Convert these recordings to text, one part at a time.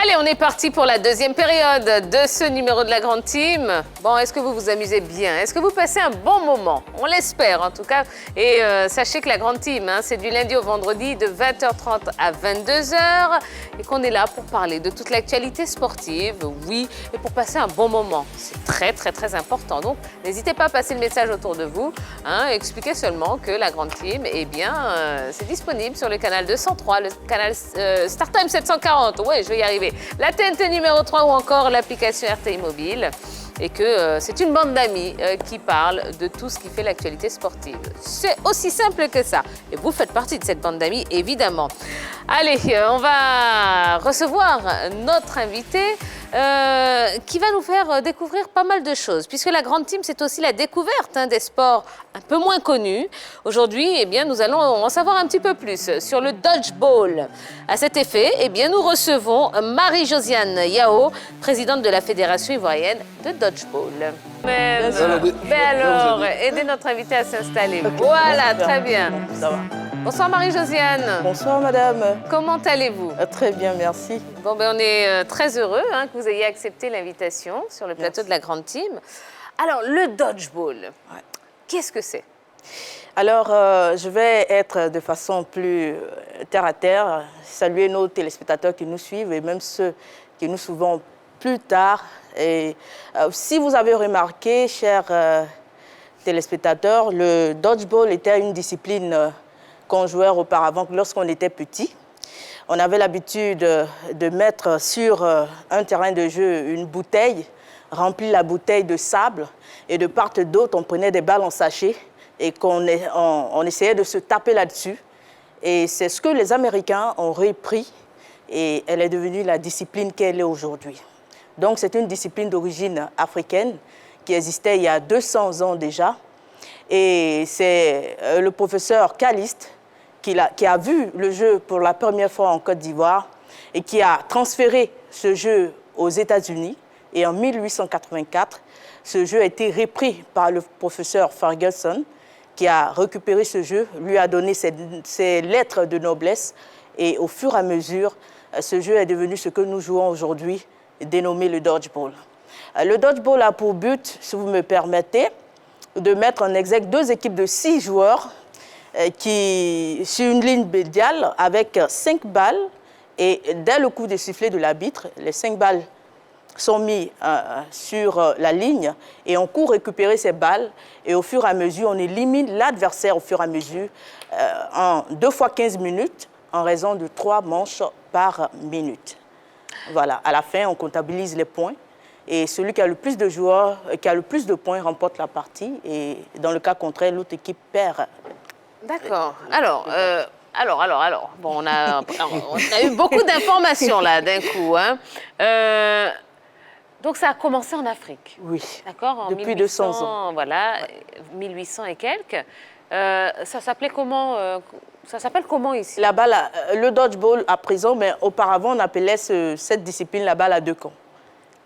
Allez, on est parti pour la deuxième période de ce numéro de la Grande Team. Bon, est-ce que vous vous amusez bien? Est-ce que vous passez un bon moment? On l'espère en tout cas. Et sachez que la Grande Team, c'est du lundi au vendredi de 20h30 à 22h et qu'on est là pour parler de toute l'actualité sportive, oui, et pour passer un bon moment. C'est très important. Donc, n'hésitez pas à passer le message autour de vous. Expliquez seulement que la Grande Team, eh bien, c'est disponible sur le canal 203, le canal StarTime 740. Ouais, je vais y arriver. La TNT numéro 3 ou encore l'application RTI Mobile. Et que c'est une bande d'amis qui parle de tout ce qui fait l'actualité sportive. C'est aussi simple que ça. Et vous faites partie de cette bande d'amis, évidemment. Allez, on va recevoir notre invité qui va nous faire découvrir pas mal de choses. Puisque la Grande Team, c'est aussi la découverte des sports un peu moins connus. Aujourd'hui, eh bien, nous allons en savoir un petit peu plus sur le dodgeball. À cet effet, eh bien, nous recevons Marie-Josiane Yao, présidente de la Fédération ivoirienne de dodgeball. Mais alors, aidez notre invité à s'installer. Okay. Voilà, très bien. Ça va. Bonsoir Marie-Josiane. Bonsoir madame. Comment allez-vous? Très bien, merci. Bon, ben, on est très heureux que vous ayez accepté l'invitation sur le plateau de la Grande Team. Alors, le dodgeball, qu'est-ce que c'est? Alors, je vais être de façon plus terre à terre, saluer nos téléspectateurs qui nous suivent et même ceux qui nous suivront plus tard. Et si vous avez remarqué, chers téléspectateurs, le dodgeball était une discipline qu'on jouait auparavant lorsqu'on était petit. On avait l'habitude de mettre sur un terrain de jeu une bouteille, remplir la bouteille de sable et de part et d'autre, on prenait des balles en sachet et on essayait de se taper là-dessus. Et c'est ce que les Américains ont repris et elle est devenue la discipline qu'elle est aujourd'hui. Donc c'est une discipline d'origine africaine qui existait il y a 200 ans déjà. Et c'est le professeur Caliste qui a vu le jeu pour la première fois en Côte d'Ivoire et qui a transféré ce jeu aux États-Unis. Et en 1884, ce jeu a été repris par le professeur Ferguson qui a récupéré ce jeu, lui a donné ses lettres de noblesse et au fur et à mesure, ce jeu est devenu ce que nous jouons aujourd'hui, dénommé le dodgeball. Le dodgeball a pour but, si vous me permettez, de mettre en exergue deux équipes de 6 joueurs sur une ligne médiale avec 5 balles et dès le coup de sifflet de l'arbitre, les 5 balles sont mises sur la ligne et on court récupérer ces balles et au fur et à mesure, on élimine l'adversaire au fur et à mesure en 2 fois 15 minutes en raison de 3 manches par minute. Voilà, à la fin, on comptabilise les points. Et celui qui a le plus de joueurs, qui a le plus de points, remporte la partie. Et dans le cas contraire, l'autre équipe perd. D'accord. Alors, bon, on a eu beaucoup d'informations là d'un coup. Donc ça a commencé en Afrique. Oui. D'accord. Depuis 200 ans. Voilà, 1800 et quelques. Ça s'appelait comment ça s'appelle comment ici? La balle, le dodgeball à présent, mais auparavant on appelait cette discipline la balle à 2 camps.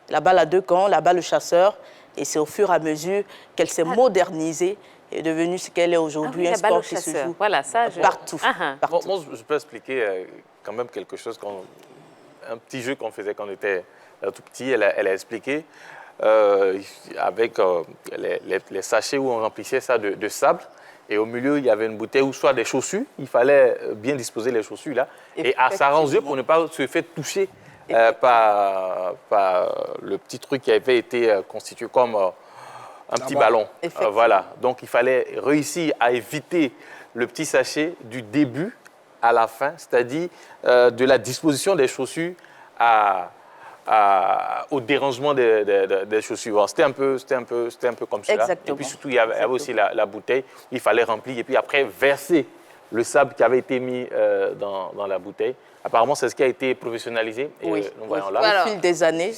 La balle à 2 camps, la balle au chasseur, et c'est au fur et à mesure qu'elle s'est modernisée et est devenue ce qu'elle est aujourd'hui, un sport qui se joue partout. Partout. Moi, je peux expliquer quand même quelque chose, un petit jeu qu'on faisait quand on était tout petit, elle a expliqué, avec les sachets où on remplissait ça de sable. Et au milieu, il y avait une bouteille ou soit des chaussures. Il fallait bien disposer les chaussures là et à s'arranger pour ne pas se faire toucher par le petit truc qui avait été constitué comme un petit ballon. Voilà. Donc, il fallait réussir à éviter le petit sachet du début à la fin, c'est-à-dire de la disposition des chaussures au dérangement des chaussures. C'était un peu comme cela. Exactement. Et puis surtout, il y avait aussi la bouteille. Il fallait remplir et puis après verser le sable qui avait été mis dans la bouteille. Apparemment, c'est ce qui a été professionnalisé. Et oui, nous voyons là. Au fil des années,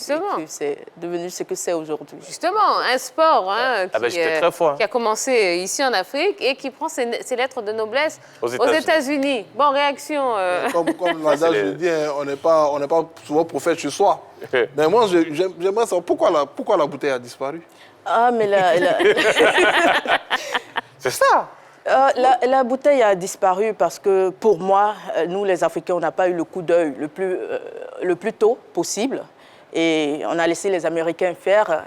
c'est devenu ce que c'est aujourd'hui. Justement, un sport qui a commencé ici en Afrique et qui prend ses lettres de noblesse aux États-Unis. Bon, réaction. Comme l'adage le dit, on n'est pas souvent prophète chez soi. Mais moi, j'aimerais savoir pourquoi la bouteille a disparu. Ah, mais c'est ça. La bouteille a disparu parce que, pour moi, nous, les Africains, on n'a pas eu le coup d'œil le plus le plus tôt possible. Et on a laissé les Américains faire,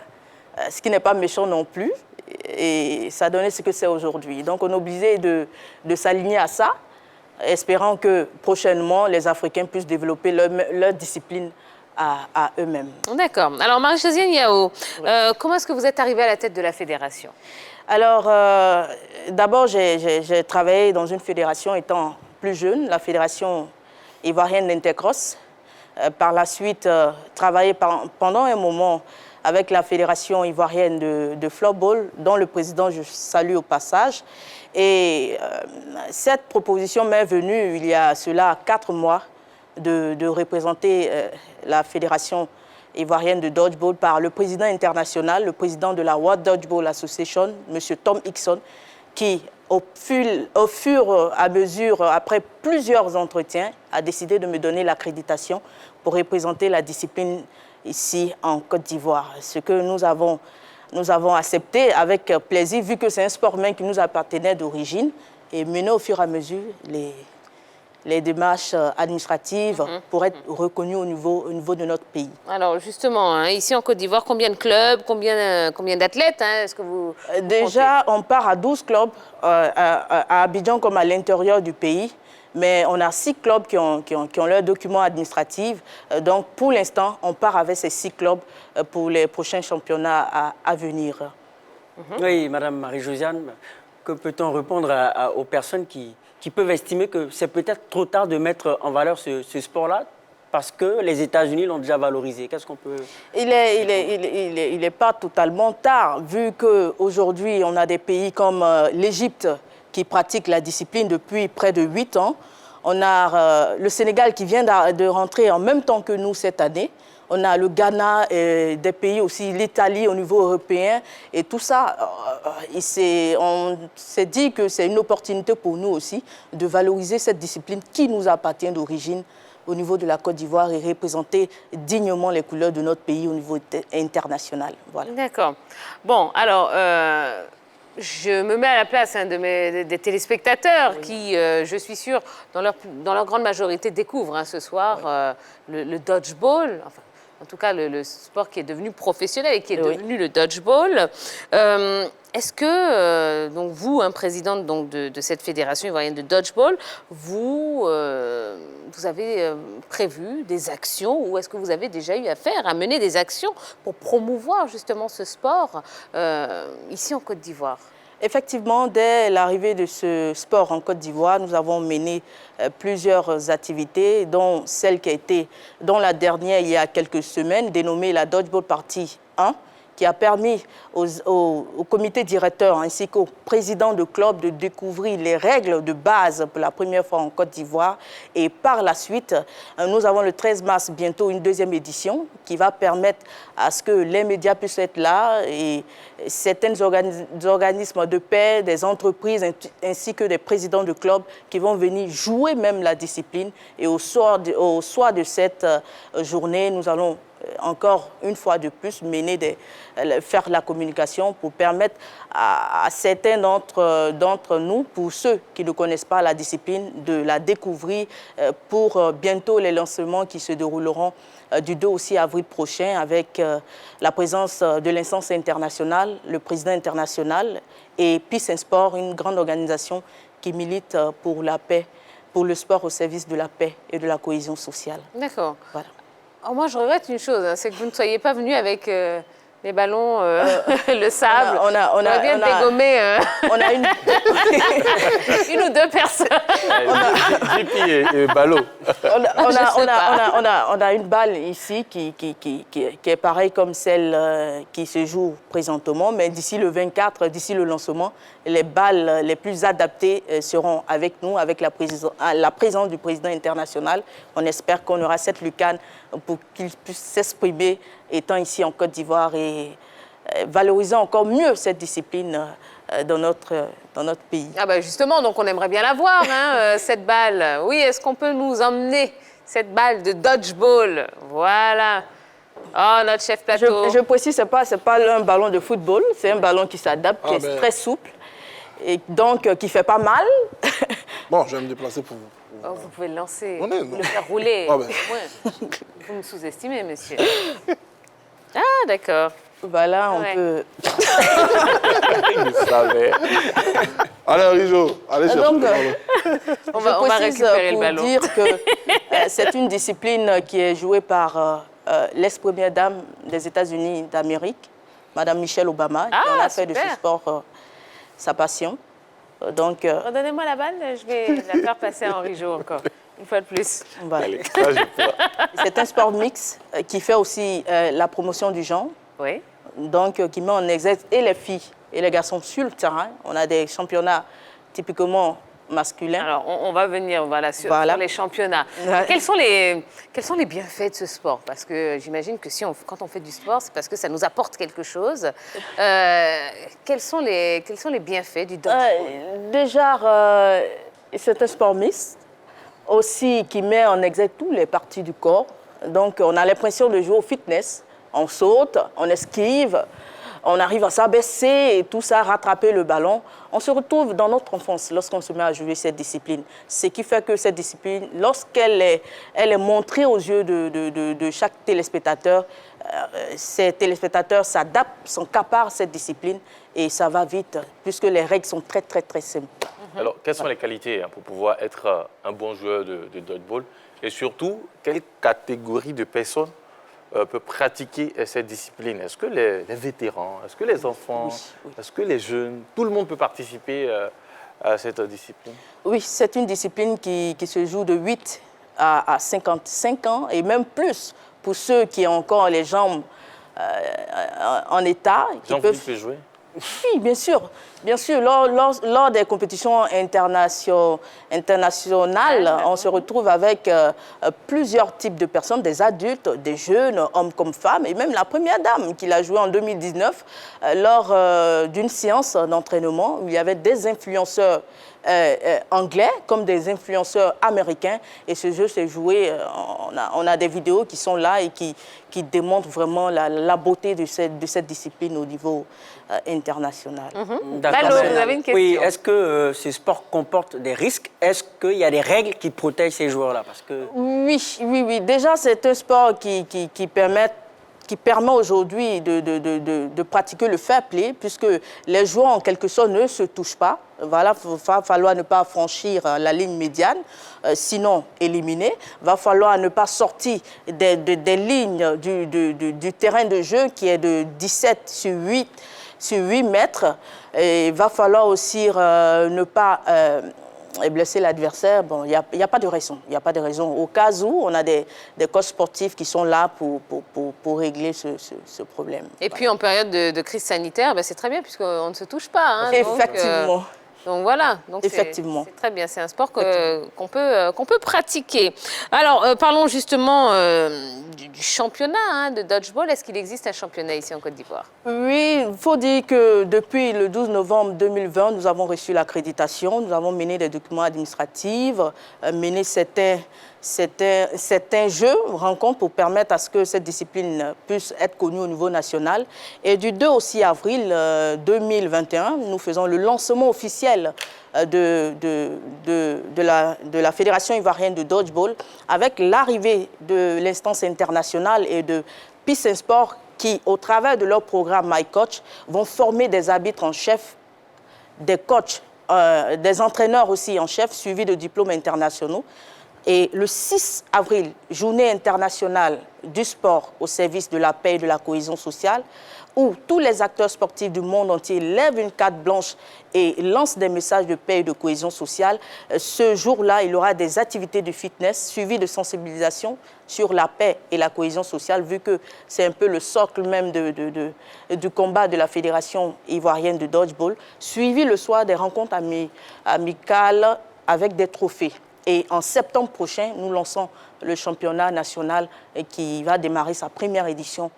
ce qui n'est pas méchant non plus. Et ça a donné ce que c'est aujourd'hui. Donc on est obligé de s'aligner à ça, espérant que prochainement, les Africains puissent développer leur discipline à eux-mêmes. D'accord. Alors, Marie-Josiane Yao, comment est-ce que vous êtes arrivée à la tête de la fédération? Alors, d'abord, j'ai travaillé dans une fédération étant plus jeune, la fédération ivoirienne d'Intercross. Par la suite, travaillé pendant un moment avec la fédération ivoirienne de floorball, dont le président, je salue au passage. Et cette proposition m'est venue il y a cela 4 mois de représenter la fédération ivoirienne de dodgeball par le président international, le président de la World Dodgeball Association, M. Tom Hickson, qui, au fur et à mesure, après plusieurs entretiens, a décidé de me donner l'accréditation pour représenter la discipline ici en Côte d'Ivoire. Ce que nous avons accepté avec plaisir, vu que c'est un sport même qui nous appartenait d'origine, et mené au fur et à mesure les démarches administratives pour être reconnues au niveau de notre pays. Alors justement, hein, ici en Côte d'Ivoire, combien de clubs, combien d'athlètes est-ce que vous Déjà, on part à 12 clubs à Abidjan comme à l'intérieur du pays, mais on a 6 clubs qui ont leurs documents administratifs. Donc pour l'instant, on part avec ces 6 clubs pour les prochains championnats à venir. Oui, Madame Marie-Josiane, que peut-on répondre aux personnes qui peuvent estimer que c'est peut-être trop tard de mettre en valeur ce sport-là parce que les États-Unis l'ont déjà valorisé? Qu'est-ce qu'on peut... Il n'est pas totalement tard, vu qu'aujourd'hui, on a des pays comme l'Égypte qui pratique la discipline depuis près de 8 ans. On a le Sénégal qui vient de rentrer en même temps que nous cette année. On a le Ghana, et des pays aussi, l'Italie au niveau européen. Et tout ça, on s'est dit que c'est une opportunité pour nous aussi de valoriser cette discipline qui nous appartient d'origine au niveau de la Côte d'Ivoire et représenter dignement les couleurs de notre pays au niveau international. Voilà. D'accord. Bon, alors, je me mets à la place des téléspectateurs qui, je suis sûre, dans leur grande majorité, découvrent ce soir le dodgeball. Enfin, en tout cas, le sport qui est devenu professionnel et qui est devenu le dodgeball. Est-ce que, donc vous, présidente donc, de cette fédération ivoirienne de dodgeball, vous avez prévu des actions ou est-ce que vous avez déjà eu à mener des actions pour promouvoir justement ce sport ici en Côte d'Ivoire? Effectivement, dès l'arrivée de ce sport en Côte d'Ivoire, nous avons mené plusieurs activités, dont dont la dernière il y a quelques semaines, dénommée la Dodgeball Party 1, qui a permis au comité directeur ainsi qu'au président de club de découvrir les règles de base pour la première fois en Côte d'Ivoire. Et par la suite, nous avons le 13 mars bientôt une deuxième édition qui va permettre à ce que les médias puissent être là et certains organismes de paix, des entreprises ainsi que des présidents de clubs qui vont venir jouer même la discipline. Et au soir de cette journée, nous allons encore une fois de plus faire la communication pour permettre à certains d'entre nous, pour ceux qui ne connaissent pas la discipline, de la découvrir pour bientôt les lancements qui se dérouleront du 2 au 6 avril prochain avec la présence de l'instance internationale, le président international et Peace and Sport, une grande organisation qui milite pour la paix, pour le sport au service de la paix et de la cohésion sociale. D'accord. Voilà. Alors moi, je regrette une chose, c'est que vous ne soyez pas venu avec les ballons, le sable. On a bien dégommé on a une... une ou deux personnes. JP et ballot. On a une balle ici qui est pareille comme celle qui se joue présentement, mais d'ici le 24, d'ici le lancement, les balles les plus adaptées seront avec nous, avec la présence du président international. On espère qu'on aura cette lucane pour qu'il puisse s'exprimer étant ici en Côte d'Ivoire et valorisant encore mieux cette discipline dans notre pays. Ah ben justement, donc on aimerait bien la voir, cette balle. Oui, est-ce qu'on peut nous emmener cette balle de dodgeball? Voilà. Oh, notre chef plateau. Je précise, ce n'est pas un ballon de football, c'est un ballon qui s'adapte, qui est très souple et donc qui ne fait pas mal. Bon, je vais me déplacer pour vous Oh, vous pouvez le lancer, On est, vous non. le faire rouler. Ah ben. Ouais. Vous me sous-estimez, monsieur. Ah, d'accord. Voilà, on Ouais. peut... Je savais. Allez, Rijo, allez chercher Donc, le ballon. On va précise récupérer le pour ballon. dire que c'est une discipline qui est jouée par l'ex-première dame des États-Unis d'Amérique, Madame Michelle Obama, Ah, qui en a fait de ce super. sport sa passion. Donc, Redonnez-moi la balle, je vais la faire passer à Henri Jo encore. Une fois de plus. voilà. Allez, ça, j'ai peur. C'est un sport mix qui fait aussi la promotion du genre, Oui. donc qui met en exergue et les filles et les garçons sur le terrain. On a des championnats typiquement masculins. Alors, on va venir sur les championnats. Ouais. Quels sont les bienfaits de ce sport? Parce que j'imagine que quand on fait du sport, c'est parce que ça nous apporte quelque chose. Quels sont les bienfaits du dodgeball? Déjà, c'est un sport mixte aussi qui met en exergue toutes les parties du corps. Donc, on a l'impression de jouer au fitness. On saute, on esquive, on arrive à s'abaisser et tout ça, rattraper le ballon. On se retrouve dans notre enfance lorsqu'on se met à jouer cette discipline. Ce qui fait que cette discipline, lorsqu'elle est montrée aux yeux de chaque téléspectateur, ces téléspectateurs s'adaptent, s'accaparent cette discipline et ça va vite puisque les règles sont très, très, très simples. Alors, quelles sont les qualités pour pouvoir être un bon joueur de dodgeball? Et surtout, quelle catégorie de personnes peut pratiquer cette discipline? Est-ce que les vétérans, est-ce que les enfants, Oui. est-ce que les jeunes, tout le monde peut participer à cette discipline? Oui, c'est une discipline qui se joue de 8 à 55 ans et même plus pour ceux qui ont encore les jambes en état. Qui Jean-Philippe peut jouer? Oui, bien sûr. Bien sûr, lors des compétitions internationales, on se retrouve avec plusieurs types de personnes, des adultes, des jeunes, hommes comme femmes, et même la première dame qui l'a joué en 2019 lors d'une séance d'entraînement où il y avait des influenceurs anglais comme des influenceurs américains. Et ce jeu s'est joué, on a des vidéos qui sont là et qui démontrent vraiment la beauté de cette discipline au niveau international. D'accord. Lalo, vous avez une question? Oui, est-ce que ce sport comporte des risques? Est-ce qu'il y a des règles qui protègent ces joueurs-là? Parce que... Oui. Déjà, c'est un sport qui permet aujourd'hui de pratiquer le fair play, puisque les joueurs, en quelque sorte, ne se touchent pas. Voilà, il va falloir ne pas franchir la ligne médiane, sinon éliminer. Il va falloir ne pas sortir des lignes du terrain de jeu qui est de 17 sur 8 mètres. Et il va falloir aussi ne pas blesser l'adversaire. Bon, il n'y a pas de raison. Il n'y a pas de raison. Au cas où, on a des coachs sportifs qui sont là pour régler ce problème. Et puis en période de crise sanitaire, c'est très bien puisqu'on ne se touche pas. Hein, Effectivement. Donc voilà, donc Effectivement. c'est très bien, c'est un sport qu'on peut pratiquer. Alors parlons justement du championnat de dodgeball. Est-ce qu'il existe un championnat ici en Côte d'Ivoire? Oui, il faut dire que depuis le 12 novembre 2020, nous avons reçu l'accréditation, nous avons mené des documents administratifs, mené certains jeux, rencontres pour permettre à ce que cette discipline puisse être connue au niveau national. Et du 2 au 6 avril 2021, nous faisons le lancement officiel de la Fédération ivoirienne de dodgeball avec l'arrivée de l'instance internationale et de Peace and Sport qui, au travers de leur programme MyCoach, vont former des arbitres en chef, des coachs, des entraîneurs aussi en chef, suivis de diplômes internationaux. Et le 6 avril, journée internationale du sport au service de la paix et de la cohésion sociale, où tous les acteurs sportifs du monde entier lèvent une carte blanche et lancent des messages de paix et de cohésion sociale. Ce jour-là, il y aura des activités de fitness suivies de sensibilisation sur la paix et la cohésion sociale, vu que c'est un peu le socle même du combat de la Fédération ivoirienne de dodgeball, suivi le soir des rencontres amicales avec des trophées. Et en septembre prochain, nous lançons le championnat national qui va démarrer sa première édition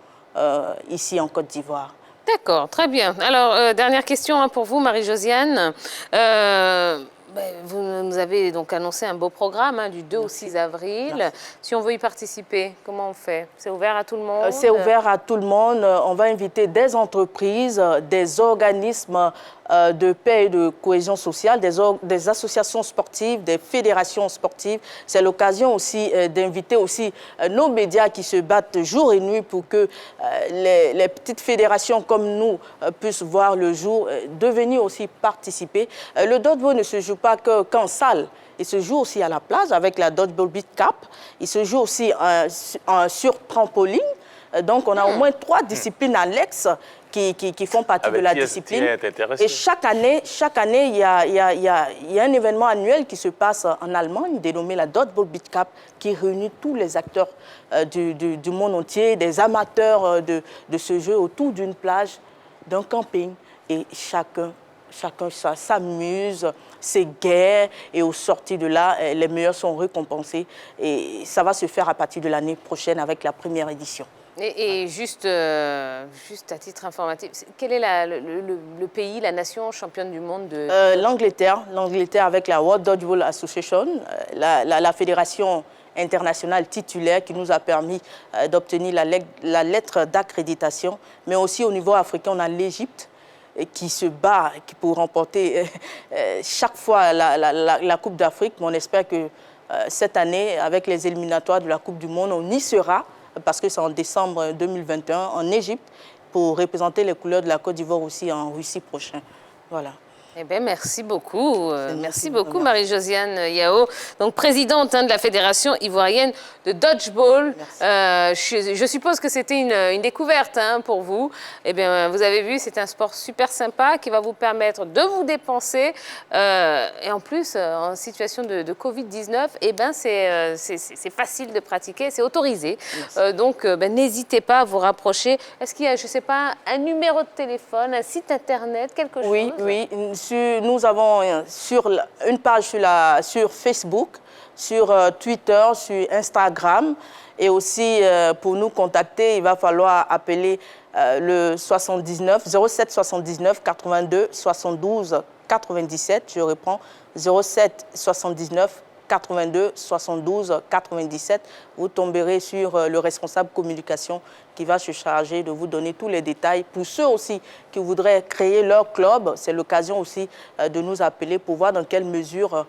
ici en Côte d'Ivoire. D'accord, très bien. Alors, dernière question pour vous, Marie-Josiane. Vous nous avez donc annoncé un beau programme du 2 au 6 avril. Merci. Si on veut y participer, comment on fait? C'est ouvert à tout le monde? C'est ouvert à tout le monde. On va inviter des entreprises, des organismes de paix et de cohésion sociale, des associations sportives, des fédérations sportives. C'est l'occasion aussi d'inviter aussi nos médias qui se battent jour et nuit pour que les petites fédérations comme nous puissent voir le jour, de venir aussi participer. Le dodgeball ne se joue pas qu'en salle. Il se joue aussi à la plage avec la Dodgeball Beach Cup. Il se joue aussi sur trampoline. Donc, on a au moins 3 disciplines annexes qui font partie de la discipline. Et chaque année, il y a un événement annuel qui se passe en Allemagne, dénommé la Dodgeball Beach Cup, qui réunit tous les acteurs du monde entier, des amateurs de ce jeu autour d'une plage, d'un camping. Et chacun s'amuse, s'égare, et au sortir de là, les meilleurs sont récompensés. Et ça va se faire à partir de l'année prochaine avec la première édition. Et juste à titre informatif, quel est le pays, la nation championne du monde de... L'Angleterre avec la World Dodgeball Association, la fédération internationale titulaire qui nous a permis d'obtenir la lettre d'accréditation. Mais aussi au niveau africain, on a l'Égypte qui se bat pour remporter chaque fois la Coupe d'Afrique. Mais on espère que cette année, avec les éliminatoires de la Coupe du Monde, on y sera, parce que c'est en décembre 2021 en Égypte, pour représenter les couleurs de la Côte d'Ivoire aussi en Russie prochain. Voilà. Eh bien, merci beaucoup. Merci beaucoup, Marie-Josiane Yao, donc présidente de la Fédération ivoirienne de Dodgeball. Je suppose que c'était une découverte pour vous. Eh bien, vous avez vu, c'est un sport super sympa qui va vous permettre de vous dépenser. Et en plus, en situation de Covid-19, eh ben, c'est facile de pratiquer, c'est autorisé. Donc, n'hésitez pas à vous rapprocher. Est-ce qu'il y a, je ne sais pas, un numéro de téléphone, un site internet, quelque chose? Oui. Nous avons une page sur Facebook, sur Twitter, sur Instagram. Et aussi, pour nous contacter, il va falloir appeler le 07 79 82 72 97. Je reprends, 07 79 82 72 97. Vous tomberez sur le responsable communication qui va se charger de vous donner tous les détails. Pour ceux aussi qui voudraient créer leur club, c'est l'occasion aussi de nous appeler pour voir dans quelle mesure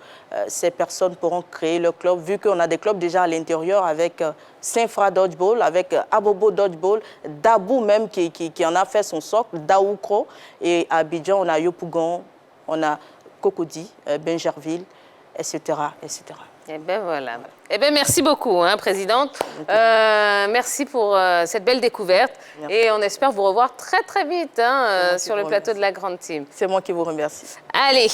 ces personnes pourront créer leur club, vu qu'on a des clubs déjà à l'intérieur avec Saint-Fra Dodgeball, avec Abobo Dodgeball, Dabou même qui en a fait son socle, Daoukro, et à Abidjan, on a Yopougon, on a Cocody, Benjerville, etc., etc. Eh bien, voilà. Eh bien, merci beaucoup, Présidente. Merci pour cette belle découverte. Merci. Et on espère vous revoir très, très vite sur le plateau de la Grande Team. C'est moi qui vous remercie. Allez.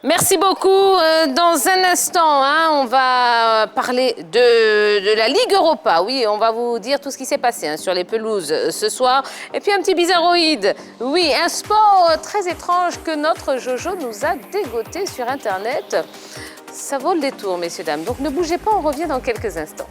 Merci beaucoup. Dans un instant, on va parler de la Ligue Europa. Oui, on va vous dire tout ce qui s'est passé sur les pelouses ce soir. Et puis un petit bizarroïde. Oui, un sport très étrange que notre Jojo nous a dégoté sur Internet. Ça vaut le détour, messieurs, dames. Donc ne bougez pas, on revient dans quelques instants.